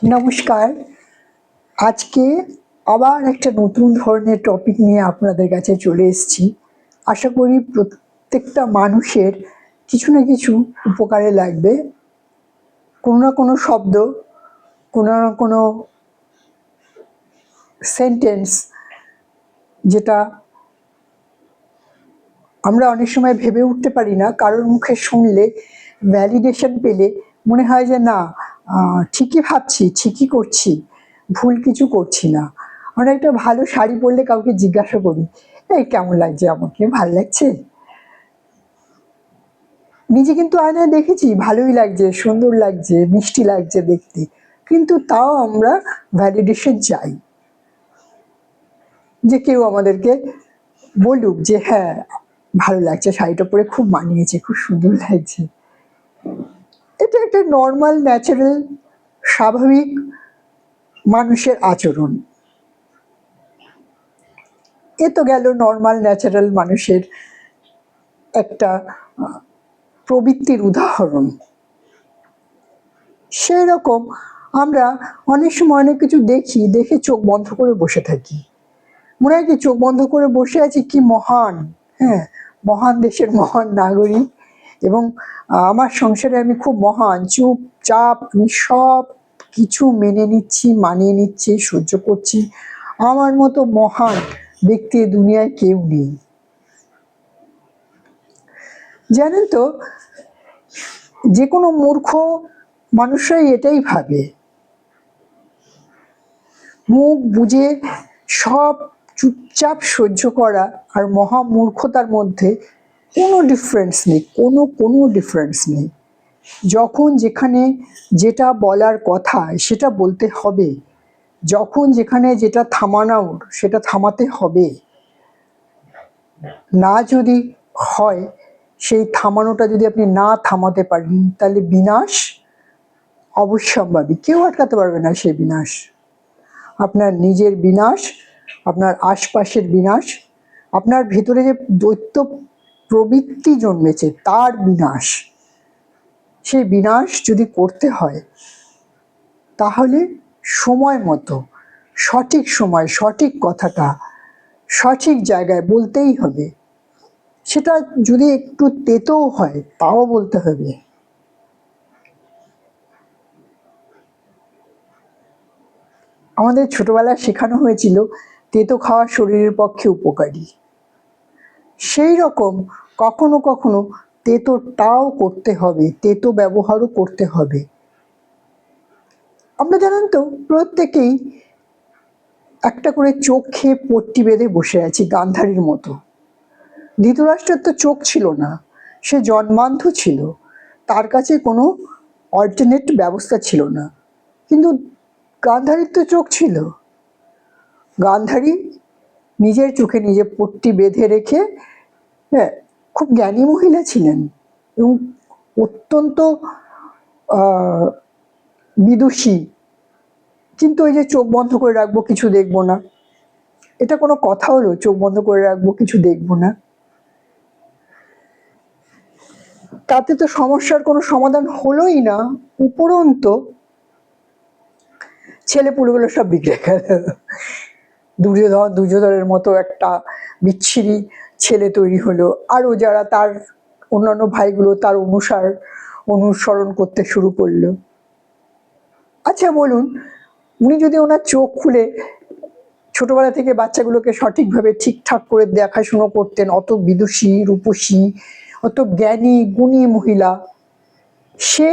নমস্কার। আজকে আবার একটা নতুন ধরনের টপিক নিয়ে আপনাদের কাছে চলে এসেছি। আশা করি প্রত্যেকটা মানুষের কিছু না কিছু উপকারে লাগবে। কোনো না কোনো শব্দ, কোনো না কোনো সেন্টেন্স, যেটা আমরা অনেক সময় ভেবে উঠতে পারি না, কারোর মুখে শুনলে, ভ্যালিডেশন পেলে মনে হয় যে না, ঠিকই ভাবছি, ঠিকই করছি, ভুল কিছু করছি না। আমরা একটা ভালো শাড়ি পরলে কাউকে জিজ্ঞাসা করি, এই কেমন লাগছে, আমাকে ভালো লাগছে? নিজে কিন্তু আয়নায় দেখেছি ভালোই লাগছে, সুন্দর লাগছে, মিষ্টি লাগছে দেখতে, কিন্তু তাও আমরা ভ্যালিডেশন চাই, যে কেউ আমাদেরকে বলুক যে হ্যাঁ ভালো লাগছে, শাড়িটা পরে খুব মানিয়েছে, খুব সুন্দর লাগছে। এটা একটা নর্মাল, ন্যাচারাল, স্বাভাবিক মানুষের আচরণ। এ তো গেল নর্মাল ন্যাচারাল মানুষের একটা প্রবৃত্তির উদাহরণ। সেই রকম আমরা অনেক সময় অনেক কিছু দেখি, দেখে চোখ বন্ধ করে বসে থাকি, মনে হয় কি চোখ বন্ধ করে বসে আছি, কি মহান, হ্যাঁ মহান দেশের মহান নাগরিক, এবং আমার সংসারে আমি খুব মহান, চুপচাপ আমি সব কিছু মেনে নিচ্ছি, মানিয়ে নিচ্ছি, সহ্য করছি, আমার মতো মহান ব্যক্তি দুনিয়ায় কেউ নেই। জানেন তো, যে কোনো মূর্খ মানুষরাই এটাই ভাবে, মুখ বুজে সব চুপচাপ সহ্য করা আর মহামূর্খতার মধ্যে কোনো ডিফারেন্স নেই, কোনো ডিফারেন্স নেই। যখন যেখানে যেটা বলার কথা সেটা বলতে হবে, যখন যেখানে যেটা থামানোর সেটা থামাতে হবে, না যদি হয় সেই থামানোটা যদি আপনি না থামাতে পারেন, তাহলে বিনাশ অবশ্যম্ভাবী, কেউ আটকাতে পারবে না সেই বিনাশ। আপনার নিজের বিনাশ, আপনার আশপাশের বিনাশ, আপনার ভিতরে যে দৈত্য প্রবৃত্তি জন্মেছে তার বিনাশ। সেই বিনাশ যদি করতে হয় তাহলে সময় মতো, সঠিক সময়, সঠিক কথাটা সঠিক জায়গায় বলতেই হবে। সেটা যদি একটু তেতোও হয় তাও বলতে হবে। আমাদের ছোটবেলায় শেখানো হয়েছিল তেতো খাওয়া শরীরের পক্ষে উপকারী। সেই রকম কখনো কখনো তেতোটাও করতে হবে, তেতো ব্যবহারও করতে হবে। আমরা জানেন তো প্রত্যেকেই একটা করে চোখে পট্টি বেঁধে বসে আছি গান্ধারীর মতো। ধৃতরাষ্ট্রের তো চোখ ছিল না, সে জন্মান্ধ ছিল, তার কাছে কোনো অল্টারনেট ব্যবস্থা ছিল না, কিন্তু গান্ধারীর তো চোখ ছিল। গান্ধারী নিজের চোখে নিজে পট্টি বেঁধে রেখে, হ্যাঁ খুব জ্ঞানী মহিলা ছিলেন এবং অত্যন্ত বিদুষী, কিন্তু ওই যে চোখ বন্ধ করে রাখবো, কিছু দেখবো না, এটা কোনো কথা হলো? চোখ বন্ধ করে রাখবো, কিছু দেখবো না, তাতে তো সমস্যার কোনো সমাধান হলোই না, উপরন্ত ছেলে পুলেগুলো সব বিগড়ে গেল। দুর্যোধনের মতো একটা বিচ্ছিরি ছেলে তৈরি হলো, আরও যারা তার অন্যান্য ভাইগুলো তার অনুসরণ করতে শুরু করলো। আচ্ছা বলুন, উনি যদি ওনার চোখ খুলে ছোটবেলা থেকে বাচ্চাগুলোকে সঠিকভাবে ঠিকঠাক করে দেখাশুনো করতেন, অত বিদুষী, রূপসী, অত জ্ঞানী গুণী মহিলা, সে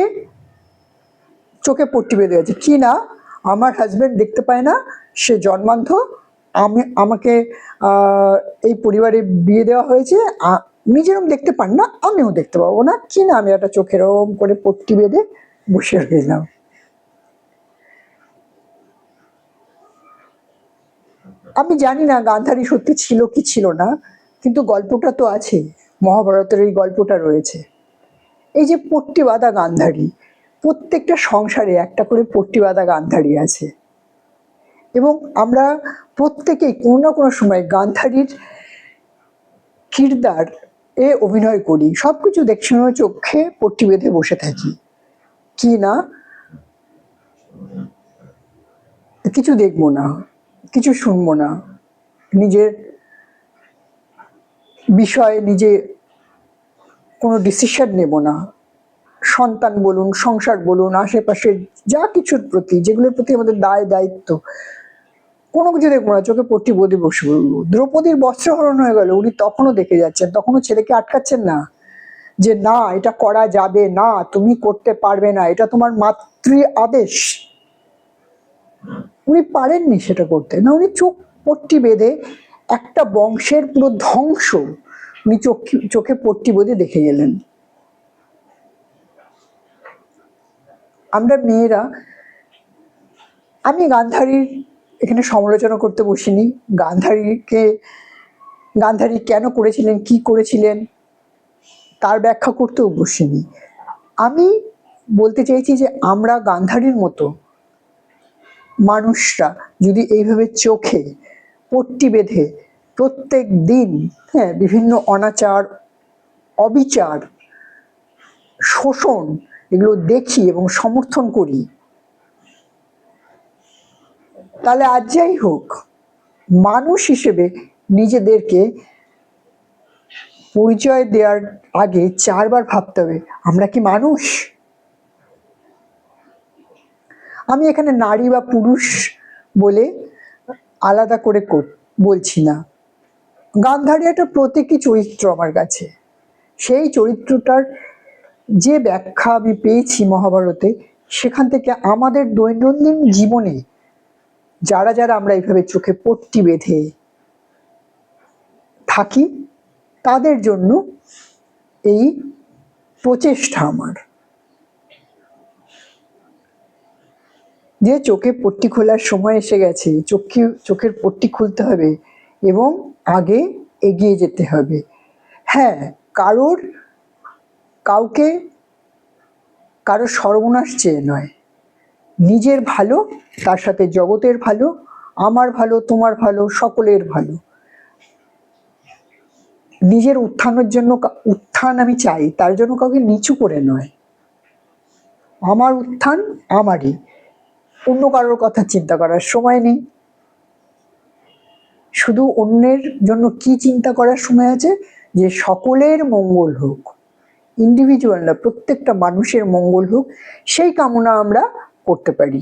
চোখে পট্টি বেঁধে আছে কি না, আমার হাজবেন্ড দেখতে পায় না, সে জন্মান্ধ, আমাকে এই পরিবারে বিয়ে দেওয়া হয়েছে, উনি যেরকম দেখতে পান না আমিও দেখতে পাবো না, কি না আমি একটা চোখে এরকম করে পট্টি বেঁধে বসে রইলাম। আমি জানি না গান্ধারী সত্যি ছিল কি ছিল না, কিন্তু গল্পটা তো আছে, মহাভারতের এই গল্পটা রয়েছে। এই যে পট্টি বাঁধা গান্ধারী, প্রত্যেকটা সংসারে একটা করে পট্টি বাঁধা গান্ধারী আছে, এবং আমরা প্রত্যেকেই কোনো না কোনো সময় গান্ধারীর কিরদার এ অভিনয় করি, সবকিছু দেখছি চোখে পট্টি বেঁধে বসে থাকি, কি না কিছু দেখবো না, কিছু শুনবো না, নিজের বিষয়ে নিজে কোনো ডিসিশন নেব না। সন্তান বলুন, সংসার বলুন, আশেপাশের যা কিছুর প্রতি, যেগুলোর প্রতি আমাদের দায় দায়িত্ব, কোনো কিছু দেখবো না, চোখে পট্টি বেঁধে বসে পড়বো। দ্রৌপদীর বস্ত্রহরণ হয়ে গেল, উনি তখনও দেখে যাচ্ছেন, তখনও ছেলেকে আটকাচ্ছেন না যে না এটা করা যাবে না, তুমি করতে পারবে না, এটা তোমার মাতৃ আদেশ। উনি পারেননি সেটা করতে, না উনি চোখ পট্টি বেঁধে একটা বংশের পুরো ধ্বংস উনি চোখে পট্টি বেঁধে দেখে গেলেন। আমরা মেয়েরা, আমি গান্ধারীর এখানে সমালোচনা করতে বসিনি, গান্ধারী কেন করেছিলেন, কি করেছিলেন তার ব্যাখ্যা করতেও বসিনি। আমি বলতে চাইছি যে আমরা গান্ধারীর মতো মানুষরা যদি এইভাবে চোখে পট্টি বেঁধে প্রত্যেক দিন বিভিন্ন অনাচার, অবিচার, শোষণ এগুলো দেখি এবং সমর্থন করি, তাহলে আজ যাই হোক মানুষ হিসেবে নিজেদেরকে পরিচয় দেওয়ার আগে 4 বার ভাবতে হবে আমরা কি মানুষ। আমি এখানে নারী বা পুরুষ বলে আলাদা করে বলছি না। গান্ধারী একটা প্রতীকী চরিত্র আমার কাছে। সেই চরিত্রটার যে ব্যাখ্যা আমি পেয়েছি মহাভারতে, সেখান থেকে আমাদের দৈনন্দিন জীবনে যারা যারা আমরা এইভাবে চোখে পট্টি বেঁধে থাকি তাদের জন্য এই প্রচেষ্টা আমার, যে চোখে পট্টি খোলার সময় এসে গেছে, চোখের পট্টি খুলতে হবে এবং আগে এগিয়ে যেতে হবে। হ্যাঁ, কারোর সর্বনাশ চেয়ে নয়, নিজের ভালো, তার সাথে জগতের ভালো, আমার ভালো, তোমার ভালো, সকলের ভালো। নিজের উত্থান আমি চাই, তার জন্য কাউকে নিচু করে নয়। আমার উত্থান আমারই, অন্য কারোর কথা চিন্তা করার সময় নেই। শুধু অন্যের জন্য কি চিন্তা করার সময় আছে, যে সকলের মঙ্গল হোক, ইন্ডিভিজুয়াল না, প্রত্যেকটা মানুষের মঙ্গল হোক, সেই কামনা আমরা করতে পারি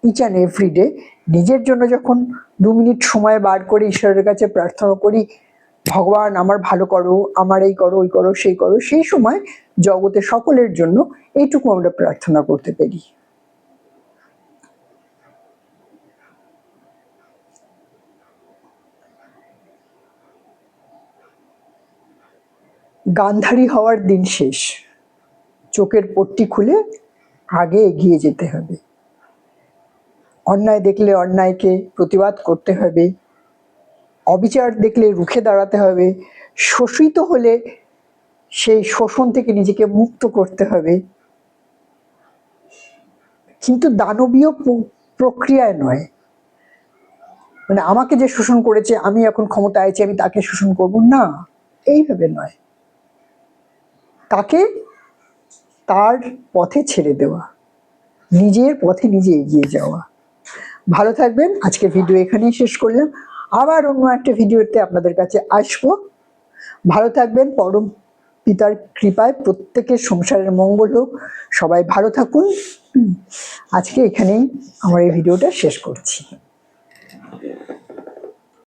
ইচ অ্যান্ড এভরি ডে। নিজের জন্য যখন 2 মিনিট সময় বার করে ঈশ্বরের কাছে প্রার্থনা করি, ভগবান আমার ভালো করো, আমার এই করো, ওই করো, সেই করো, সেই সময় জগতে সকলের জন্য এইটুকু আমরা প্রার্থনা করতে পারি। গান্ধারী হওয়ার দিন শেষ, চোখের পট্টি খুলে আগে এগিয়ে যেতে হবে। অন্যায় দেখলে অন্যায়কে প্রতিবাদ করতে হবে, অবিচার দেখলে রুখে দাঁড়াতে হবে, শোষিত হলে সেই শোষণ থেকে নিজেকে মুক্ত করতে হবে, কিন্তু দানবীয় প্রক্রিয়ায় নয়। মানে আমাকে যে শোষণ করেছে, আমি এখন ক্ষমতায় আছি, আমি তাকে শোষণ করব না, এইভাবে নয়। তাকে তার পথে ছেড়ে দেওয়া, নিজের পথে নিজে এগিয়ে যাওয়া। ভালো থাকবেন, আজকে ভিডিও এখানেই শেষ করলাম, আবার অন্য একটা ভিডিওতে আপনাদের কাছে আসবো। ভালো থাকবেন, পরম পিতার কৃপায় প্রত্যেকের সংসারের মঙ্গল হোক, সবাই ভালো থাকুন। আজকে এখানেই আমার এই ভিডিওটা শেষ করছি।